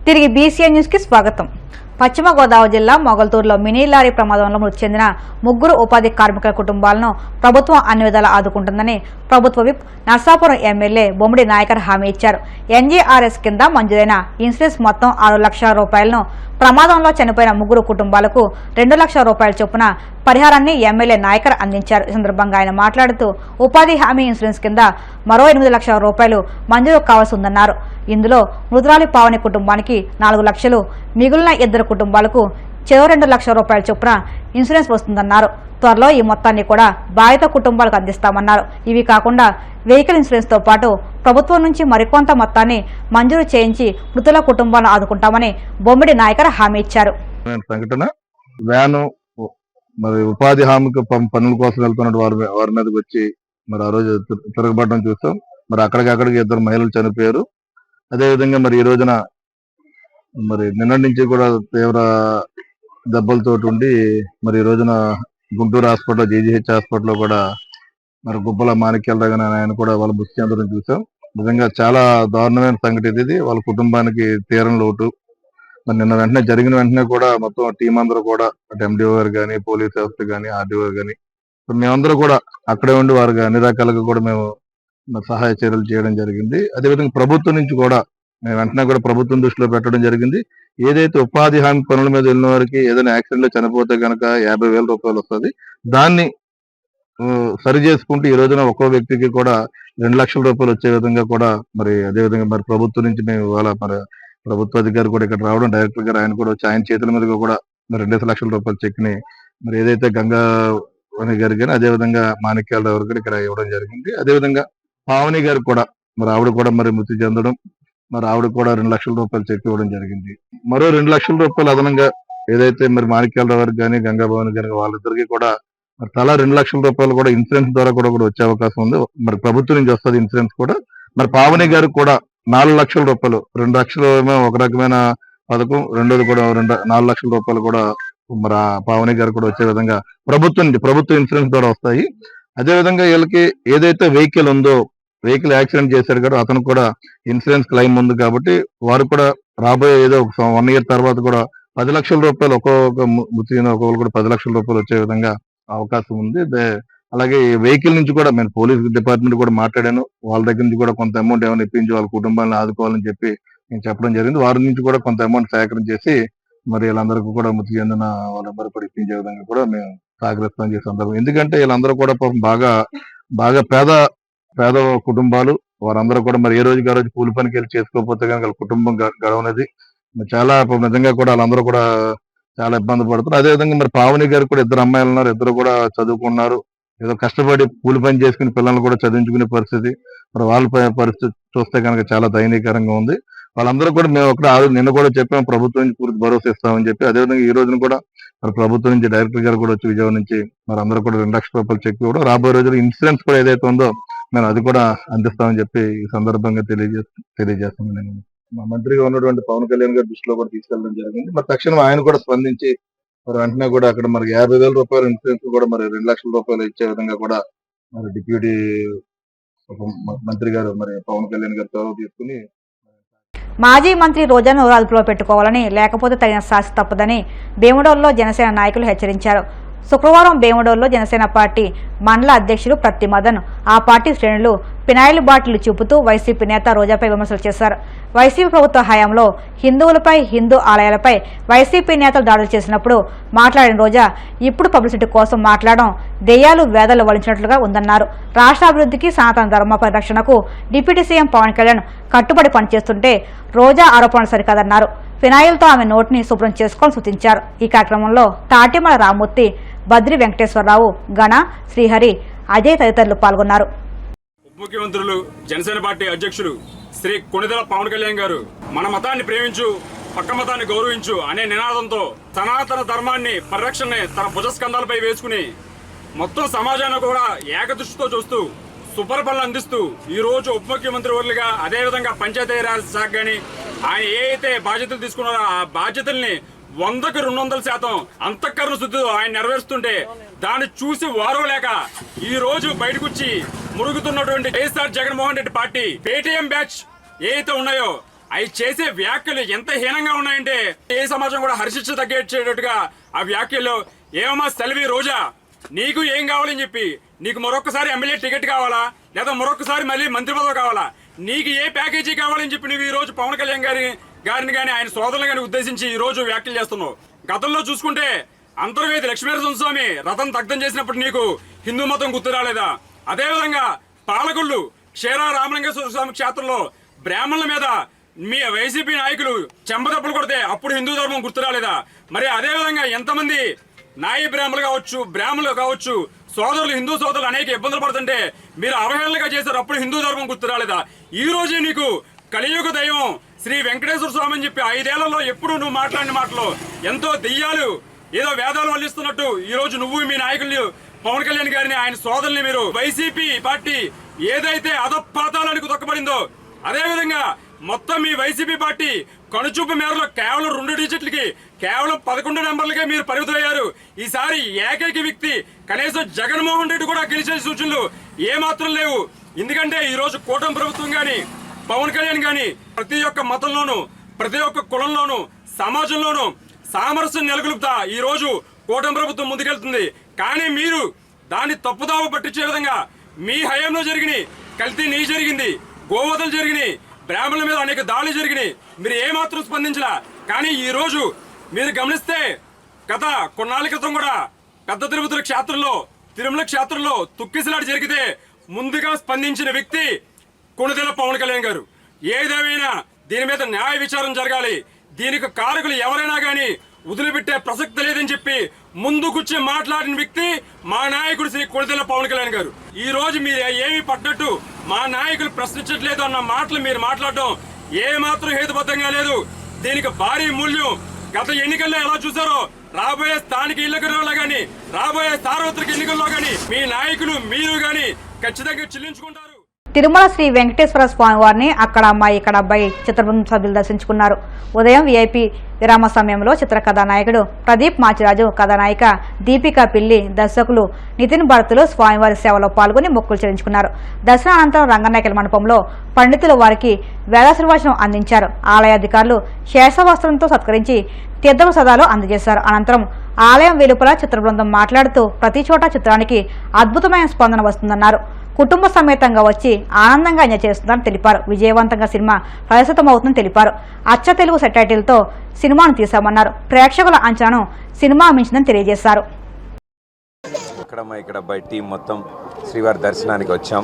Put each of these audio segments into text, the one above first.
తిరిగి BCN news కి స్వాగతం. పశ్చిమ గోదావరి జిల్లా మొగల్తూరులో మినీ లారీ ప్రమాదంలో మృతి చెందిన 3 ఉపాధి కార్మికుల కుటుంబాలను ప్రభుత్వం అన్ని విధాలా ఆదుకుంటుందని ప్రభుత్వ విప్ నర్సాపురం ఎమ్మెల్యే బొమ్మిడి నాయకర్ హామీ ఇచ్చారు. ఎన్జీఆర్ఎస్ కింద మంజూరైన ఇన్సూరెన్స్ మొత్తం 6 లక్షల రూపాయలను ప్రమాదంలో చనిపోయిన 3 కుటుంబాలకు 2 లక్షల రూపాయల చొప్పున పరిహారాన్ని ఎమ్మెల్యే నాయకర్ అందించారు. ఈ సందర్భంగా ఆయన మాట్లాడుతూ ఉపాధి హామీ ఇన్సూరెన్స్ కింద మరో 8 లక్షల రూపాయలు మంజూరు కావాల్సి ఉందన్నారు. ఇందులో మృతురాలి పావని కుటుంబానికి 4 లక్షలు, మిగిలిన 2 కుటుంబాలకు చెరో 2 లక్షల రూపాయల చొప్పున ఇన్సూరెన్స్ వస్తుందన్నారు. త్వరలో ఈ మొత్తాన్ని కూడా బాధిత కుటుంబాలకు అందిస్తామన్నారు. ఇవి కాకుండా వెహికల్ ఇన్సూరెన్స్ తో పాటు ప్రభుత్వం నుంచి మరికొంత మొత్తాన్ని మంజూరు చేయించి మృతుల కుటుంబాలను ఆదుకుంటామని బొమ్మిడి నాయకర్ హామీ ఇచ్చారు. మరి ఉపాధి హామీకి పనుల కోసం వెళ్తున్న వారి మీదకి వచ్చి మరి ఆ రోజు తిరగబడడం చూస్తాం. మరి అక్కడికి 2 మహిళలు చనిపోయారు. అదేవిధంగా మరి ఈ రోజున మరి నిన్నటి నుంచి కూడా తీవ్ర దెబ్బలతో ఉండి మరి ఈ రోజున గుంటూరు హాస్పిటల్, జీజీహెచ్ హాస్పిటల్లో కూడా మరి గుబ్బల మాణిక్యాల ఆయన కూడా వాళ్ళ మృతి చెందడం చూసాం. నిజంగా చాలా దారుణమైన సంఘటన ఇది. వాళ్ళ కుటుంబానికి తీరని లోటు. మరి నిన్న జరిగిన వెంటనే కూడా మొత్తం టీం అందరూ కూడా అటు ఎండిఓ గారు కానీ, పోలీస్ వ్యవస్థ కానీ, ఆర్డీఓ కానీ మేమందరూ కూడా అక్కడే ఉండి వారికి అన్ని రకాలుగా కూడా మేము సహాయ చర్యలు చేయడం జరిగింది. అదేవిధంగా ప్రభుత్వం నుంచి కూడా మేము వెంటనే కూడా ప్రభుత్వం దృష్టిలో పెట్టడం జరిగింది. ఏదైతే ఉపాధి హామీ పనుల మీద వెళ్ళిన వారికి ఏదైనా యాక్సిడెంట్ లో చనిపోతే కనుక 50,000 రూపాయలు వస్తుంది. దాన్ని సరి చేసుకుంటూ ఈ రోజున ఒక్కో వ్యక్తికి కూడా 2 లక్షల రూపాయలు వచ్చే విధంగా కూడా మరి అదేవిధంగా మరి ప్రభుత్వం నుంచి మేము ఇవాళ మరి ప్రభుత్వ అధికారి కూడా ఇక్కడ రావడం, డైరెక్టర్ గారు ఆయన కూడా వచ్చి ఆయన చేతుల మీదుగా కూడా మరి 2 లక్షల రూపాయల చెక్ ని మరి ఏదైతే గంగా గారి కానీ అదేవిధంగా మాణిక్యాల గారికి ఇక్కడ ఇవ్వడం జరిగింది. అదేవిధంగా పావని గారికి కూడా మరి ఆవిడ కూడా మరి మృతి చెందడం, మరి ఆవిడ కూడా 2 లక్షల రూపాయలు చెక్ ఇవ్వడం జరిగింది. మరో 2 లక్షల రూపాయలు అదనంగా ఏదైతే మరి మాణిక్యాలరావు గారికి కానీ, గంగా భవన్ గారికి వాళ్ళిద్దరికి కూడా మరి తలా 2 లక్షల రూపాయలు కూడా ఇన్సూరెన్స్ ద్వారా కూడా వచ్చే అవకాశం ఉంది. మరి ప్రభుత్వం నుంచి వస్తుంది ఇన్సూరెన్స్ కూడా. మరి పావని గారికి కూడా 4 లక్షల రూపాయలు, 2 లక్షలు ఏమో ఒక రకమైన పథకం, రెండోది కూడా 4 లక్షల రూపాయలు కూడా మరి పావని గారికి కూడా వచ్చే విధంగా ప్రభుత్వ ఇన్సూరెన్స్ ద్వారా వస్తాయి. అదేవిధంగా వీళ్ళకి ఏదైతే వెహికల్ ఉందో, వెహికల్ యాక్సిడెంట్ చేశారు కదా అతను కూడా ఇన్సూరెన్స్ క్లెయిమ్ ఉంది కాబట్టి వారు కూడా రాబోయే ఏదో 1 ఇయర్ తర్వాత కూడా 10 లక్షల రూపాయలు ఒక్కొక్క ఒక్కొక్కరు కూడా 10 లక్షల రూపాయలు వచ్చే విధంగా అవకాశం ఉంది. అలాగే వెహికల్ నుంచి కూడా నేను పోలీస్ డిపార్ట్మెంట్ కూడా మాట్లాడాను. వాళ్ళ దగ్గర నుంచి కూడా కొంత అమౌంట్ ఏమైనా ఇప్పించి వాళ్ళ కుటుంబాలను ఆదుకోవాలని చెప్పి నేను చెప్పడం జరిగింది. వారి నుంచి కూడా కొంత అమౌంట్ సేకరించేసి మరి వీళ్ళందరికీ కూడా మృతి చెందిన వాళ్ళందరూ కూడా ఇప్పించే విధంగా కూడా మేము సహకరిస్తాం చేసే సందర్భం. ఎందుకంటే వీళ్ళందరూ కూడా బాగా పేద కుటుంబాలు. వారందరూ కూడా మరి ఏ రోజుకి ఆ రోజు కూలి పనికి వెళ్ళి చేసుకోకపోతే కనుక వాళ్ళ కుటుంబం గడవనేది చాలా నిజంగా కూడా వాళ్ళందరూ కూడా చాలా ఇబ్బంది పడుతున్నారు. అదేవిధంగా మరి పావని గారికి కూడా 2 అమ్మాయిలు ఉన్నారు. 2 కూడా చదువుకున్నారు. ఏదో కష్టపడి కూలి పని చేసుకుని పిల్లల్ని కూడా చదివించుకునే పరిస్థితి. మరి వాళ్ళ పరిస్థితి చూస్తే కనుక చాలా దయనీయకరంగా ఉంది. వాళ్ళందరూ కూడా మేము నిన్న కూడా చెప్పాము, ప్రభుత్వం నుంచి పూర్తి భరోసా ఇస్తామని చెప్పి. అదేవిధంగా ఈ రోజున కూడా మరి ప్రభుత్వం నుంచి డైరెక్టర్ గారు కూడా వచ్చి విజయవాడ నుంచి మరి అందరూ కూడా 2 లక్షల రూపాయలు చెక్ ఇవ్వడం, రాబోయే రోజుల్లో ఇన్సూరెన్స్ కూడా ఏదైతే ఉందో మేము అది కూడా అందిస్తామని చెప్పి ఈ సందర్భంగా తెలియజేస్తాను. నేను మా మంత్రిగా ఉన్నటువంటి పవన్ కళ్యాణ్ గారి దృష్టిలో కూడా తీసుకెళ్ళడం జరిగింది. మరి తక్షణం ఆయన కూడా స్పందించి మరి వెంటనే కూడా అక్కడ మరి 50,000 రూపాయలు ఇన్సూరెన్స్ కూడా మరి 2 లక్షల రూపాయలు ఇచ్చే విధంగా కూడా మరి డిప్యూటీ మంత్రి గారు మరి పవన్ కళ్యాణ్ గారు చొరవ తీసుకుని మాజీ మంత్రి రోజాను అదుపులో పెట్టుకోవాలని, లేకపోతే తగిన శాస్తి తప్పదని భీమడోలులో జనసేన నాయకులు హెచ్చరించారు. శుక్రవారం భీమడోలులో జనసేన పార్టీ మండల అధ్యక్షులు ప్రత్తి మదన్, ఆ పార్టీ శ్రేణులు పినాయిల్ బాటిల్ చూపుతూ వైసీపీ నేత రోజాపై విమర్శలు చేశారు. వైసీపీ ప్రభుత్వ హయాంలో హిందువులపై, హిందూ ఆలయాలపై వైసీపీ నేతలు దాడులు చేసినప్పుడు మాట్లాడిన రోజా ఇప్పుడు పబ్లిసిటీ కోసం మాట్లాడడం దెయ్యాలు వేదాలు వలించినట్లుగా ఉందన్నారు. రాష్ట్ర అభివృద్ధికి, సనాతన ధర్మ పరిరక్షణకు డిప్యూటీ సీఎం పవన్ కళ్యాణ్ కట్టుబడి పనిచేస్తుంటే రోజా ఆరోపణలు సరికాదన్నారు. ఫినాయిల్తో ఆమె నోటిని శుభ్రం చేసుకోవాలని సూచించారు. ఈ కార్యక్రమంలో తాటిమల రామ్మూర్తి, బద్రి వెంకటేశ్వరరావు, గణ, శ్రీహరి, అజయ్ తదితరులు పాల్గొన్నారు. ఉప ముఖ్యమంత్రులు, జనసేన పార్టీ అధ్యక్షులు శ్రీ కొణిదెల పవన్ కళ్యాణ్ గారు మన మతాన్ని ప్రేమించు, పక్క మతాన్ని గౌరవించు అనే నినాదంతో సనాతన ధర్మాన్ని, పరిరక్షణని తన భుజస్కంధాలపై వేసుకుని మొత్తం సమాజాన్ని కూడా ఏకదృష్టితో చూస్తూ సుపరిపాలన అందిస్తూ ఈ రోజు ఉప ముఖ్యమంత్రి వర్లుగా, అదేవిధంగా పంచాయతీరాజ్ శాఖ గాని ఆయన ఏ అయితే బాధ్యతలు తీసుకున్నారో ఆ బాధ్యతల్ని 100కి 200% అంతఃకరణ శుద్ధితో ఆయన నెరవేరుస్తుంటే దాన్ని చూసి వారవలేక ఈ రోజు బయటకొచ్చి మురుగుతున్నటువంటి YSR Jaganmohan Reddy party Paytm batch ఏదైతే ఉన్నాయో అవి చేసే వ్యాఖ్యలు ఎంత హీనంగా ఉన్నాయంటే ఏ సమాజం కూడా హర్షించదగ్గేటట్టుగా ఆ వ్యాఖ్యలు. ఏమమ్మా సెల్వి రోజా, నీకు ఏం కావాలని చెప్పి, నీకు మరొకసారి ఎమ్మెల్యే టికెట్ కావాలా, లేదా మరొకసారి మళ్ళీ మంత్రి పదవి కావాలా, నీకు ఏ ప్యాకేజీ కావాలని చెప్పి నువ్వు ఈ రోజు పవన్ కళ్యాణ్ గారిని కానీ ఆయన సోదరులను కానీ ఉద్దేశించి ఈ రోజు వ్యాఖ్యలు చేస్తున్నావు. గతంలో చూసుకుంటే అంతర్వేది లక్ష్మీనరసింహస్వామి రథం దగ్ధం చేసినప్పుడు నీకు హిందూ మతం గుర్తు రాలేదా? అదేవిధంగా పాలకొల్లు క్షీర రామలింగేశ్వర స్వామి క్షేత్రంలో బ్రాహ్మణుల మీద మీ వైసీపీ నాయకులు చెంపదప్పులు కొడితే అప్పుడు హిందూ ధర్మం గుర్తు రాలేదా? మరి అదేవిధంగా ఎంతమంది నాయి బ్రాహ్మణులు కావచ్చు సోదరులు, హిందూ సోదరులు అనేక ఇబ్బందులు పడుతుంటే మీరు అవహేళనగా చేశారు, అప్పుడు హిందూ ధర్మం గుర్తు రాలేదా? ఈ రోజే నీకు కలియుగ దైవం శ్రీ వెంకటేశ్వర స్వామి అని చెప్పి 5 ఏళ్లలో ఎప్పుడు నువ్వు మాట్లాడిన మాటలు ఎంతో దెయ్యాలు ఏదో వేదాలు వల్లిస్తున్నట్టు ఈ రోజు నువ్వు మీ నాయకులు పవన్ కళ్యాణ్ గారిని ఆయన సోదరుల్ని మీరు వైసీపీ పార్టీ ఏదైతే అధపాతాలకు తొక్కబడిందో అదేవిధంగా మొత్తం మీ వైసీపీ పార్టీ కనుచూపు మేరలో కేవలం 2 డిజిట్లకి కేవలం 11 నెంబర్లకే మీరు పరిమితమయ్యారు. ఈసారి ఏకైక వ్యక్తి కనీసం జగన్మోహన్ రెడ్డి కూడా గెలిచే సూచనలు ఏమాత్రం లేవు. ఎందుకంటే ఈ రోజు కూటమి ప్రభుత్వం గాని పవన్ కళ్యాణ్ గాని ప్రతి ఒక్క మతంలోనూ ప్రతి ఒక్క కులంలోనూ సమాజంలోనూ సామరస్యం నెలకొల్పుతా ఈ రోజు కూటమి ప్రభుత్వం ముందుకెళ్తుంది. కానీ మీరు దాన్ని తప్పుదావ పట్టించే విధంగా మీ హయాంలో జరిగినాయి, కల్తీ నీ జరిగింది, గోవధలు జరిగినాయి, బ్రాహ్మణుల మీద అనేక దాడులు జరిగినాయి, మీరు ఏమాత్రం స్పందించలా. కానీ ఈ రోజు మీరు గమనిస్తే గత కొన్నాళ్ళ క్రితం కూడా పెద్ద తిరుపతి క్షేత్రంలో తిరుమల క్షేత్రంలో తుక్కిసలాట జరిగితే ముందుగా స్పందించిన వ్యక్తి కొణిదెల పవన్ కళ్యాణ్ గారు. ఏదేమైనా దీని మీద న్యాయ విచారణ జరగాలి, దీనికి కారకులు ఎవరైనా కానీ వదిలిపెట్టే ప్రసక్తి లేదని చెప్పి ముందుకొచ్చి మాట్లాడిన వ్యక్తి మా నాయకుడు శ్రీ కొణిదెల పవన్ కళ్యాణ్ గారు. ఈ రోజు మీరు ఏమి పడ్డట్టు మా నాయకులు ప్రశ్నించట్లేదు అన్న మాటలు మీరు మాట్లాడటం ఏ మాత్రం హేతుబద్ధంగా లేదు. దీనికి భారీ మూల్యం గత ఎన్నికల్లో ఎలా చూసారో రాబోయే స్థానిక ఎన్నికల్లో గాని రాబోయే సార్వత్రిక ఎన్నికల్లో గాని మీ నాయకులు మీరు గాని ఖచ్చితంగా చెల్లించుకుంటారు. తిరుమల శ్రీ వెంకటేశ్వర స్వామి వారిని అక్కడ అమ్మాయి ఇక్కడ అబ్బాయి చిత్రబృందం సభ్యులు దర్శించుకున్నారు. ఉదయం విఐపి విరామ సమయంలో చిత్ర కథానాయకుడు ప్రదీప్ మాచిరాజు, కథానాయిక దీపికా పిల్లి, దర్శకులు నితిన్ భరతులు స్వామివారి సేవలో పాల్గొని మొక్కులు చెల్లించుకున్నారు. దర్శనం అనంతరం రంగనాయకుల మండపంలో పండితులు వారికి వేదాశీర్వచనం అందించారు. ఆలయ అధికారులు శేషవస్త్రంతో సత్కరించి తీర్థప్రసాదాలు అందజేశారు. అనంతరం ఆలయం వెలుపల చిత్రబృందం మాట్లాడుతూ ప్రతి చోట చిత్రానికి అద్భుతమైన స్పందన వస్తుందన్నారు. కుటుంబ సమేతంగా వచ్చి ఆనందంగా ఎంజాయ్ చేస్తుందని తెలిపారు. విజయవంతంగా సినిమా ప్రదర్శితమవుతుందని తెలిపారు. అచ్చ తెలుగు సెటైటిల్తో సినిమాను తీశామన్నారు. ప్రేక్షకుల అంచనాను సినిమా మించిందని తెలియజేశారు. ఇక్కడ బై టీం మొత్తం శ్రీవారి దర్శనానికి వచ్చాం.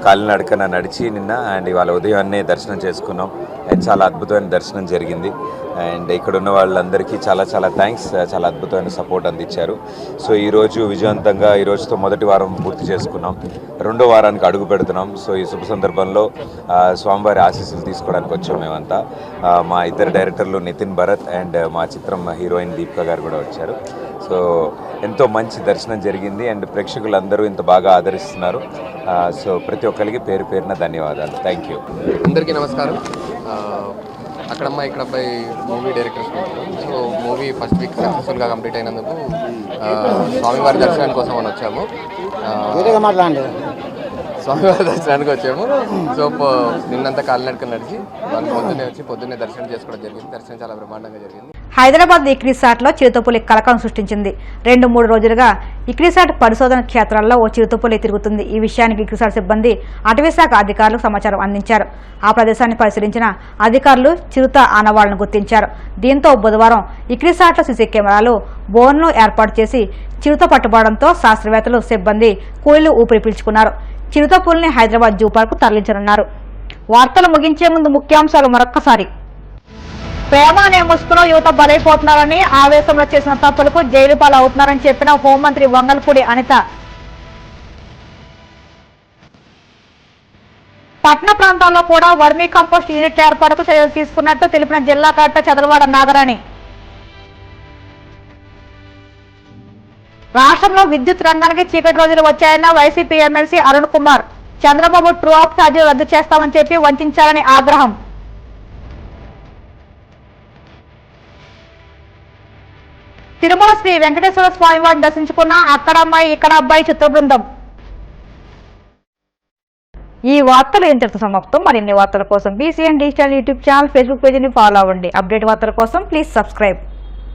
కాలినడకన నడిచి నిన్న అండ్ ఇవాళ ఉదయాన్నే దర్శనం చేసుకున్నాం. అండ్ చాలా అద్భుతమైన దర్శనం జరిగింది. అండ్ ఇక్కడ ఉన్న వాళ్ళందరికీ చాలా థ్యాంక్స్, చాలా అద్భుతమైన సపోర్ట్ అందించారు. సో ఈరోజు విజయవంతంగా ఈరోజుతో మొదటి వారం పూర్తి చేసుకున్నాం, 2వ వారానికి అడుగు పెడుతున్నాం. సో ఈ శుభ సందర్భంలో స్వామివారి ఆశీస్సులు తీసుకోవడానికి వచ్చాం మేమంతా. మా ఇద్దరు డైరెక్టర్లు నితిన్ భరత్ అండ్ మా చిత్రం హీరోయిన్ దీపిక గారు కూడా వచ్చారు. సో ఎంతో మంచి దర్శనం జరిగింది అండ్ ప్రేక్షకులందరూ ఇంత బాగా ఆదరిస్తున్నారు. సో ప్రతి ఒక్కరికి పేరు పేరున ధన్యవాదాలు. Thank you. అందరికీ నమస్కారం. అక్కడమ్మ ఇక్కడ అబ్బాయి movie directors. So movie first week సక్సెస్ఫుల్గా కంప్లీట్ అయినందుకు స్వామివారి దర్శనానికి కోసం అని వచ్చాము. స్వామివారి దర్శనానికి వచ్చాము. సో నిన్నంతా కాలినడక నడిచి వాళ్ళు పొద్దున్నే దర్శనం చేసుకోవడం జరిగింది. దర్శనం చాలా బ్రహ్మాండంగా జరిగింది. హైదరాబాద్ ఇక్రిసాట్లో చిరుతపులి కలకలం సృష్టించింది. 2-3 రోజులుగా ఇక్రిసాట్ పరిశోధన క్షేత్రాల్లో ఓ చిరుతపులి తిరుగుతుంది. ఈ విషయానికి ఇక్రిసాట్ సిబ్బంది అటవీశాఖ అధికారులకు సమాచారం అందించారు. ఆ ప్రదేశాన్ని పరిశీలించిన అధికారులు చిరుత ఆనవాళ్లను గుర్తించారు. దీంతో బుధవారం ఇక్రిసాట్లో సీసీ కెమెరాలు బోన్ను ఏర్పాటు చేసి చిరుత పట్టుబడంతో శాస్త్రవేత్తలు సిబ్బంది కూలీలు ఊపిరి పీల్చుకున్నారు. చిరుతపులిని హైదరాబాద్ జూ పార్కు తరలించనున్నారు. వార్తలు ముగించే ముందు ముఖ్యాంశాలు మరొక్కసారి. ప్రేమ అనే ముసుగులో యువత బలైపోతున్నారని, ఆవేశంలో చేసిన తప్పులకు జైలు పాలు అవుతున్నారని చెప్పిన హోంమంత్రి వంగల్పూడి అనిత. పట్టణ ప్రాంతాల్లో కూడా వర్మీ కంపోస్ట్ యూనిట్ ఏర్పాటుకు చర్యలు తీసుకున్నట్టు తెలిపిన జిల్లా కలెక్టర్ చదలవాడ నాగరాణి. రాష్ట్రంలో విద్యుత్ రంగానికి చీకటి రోజులు వచ్చాయన్న YCP MLC Arun Kumar. Chandrababu true up ఛార్జీలు రద్దు చేస్తామని చెప్పి వంచారని ఆగ్రహం. తిరుమల శ్రీ వెంకటేశ్వర స్వామి వారిని దర్శించుకున్న అక్కడ అమ్మాయి ఇక్కడ అబ్బాయి చిత్ర బృందం. ఈ వార్తలు ఇంతటితో సమాప్తం. మరిన్ని వార్తల కోసం BCN digital YouTube channel, Facebook పేజీని ఫాలో అవ్వండి. అప్డేట్ వార్తల కోసం ప్లీజ్ సబ్స్క్రైబ్.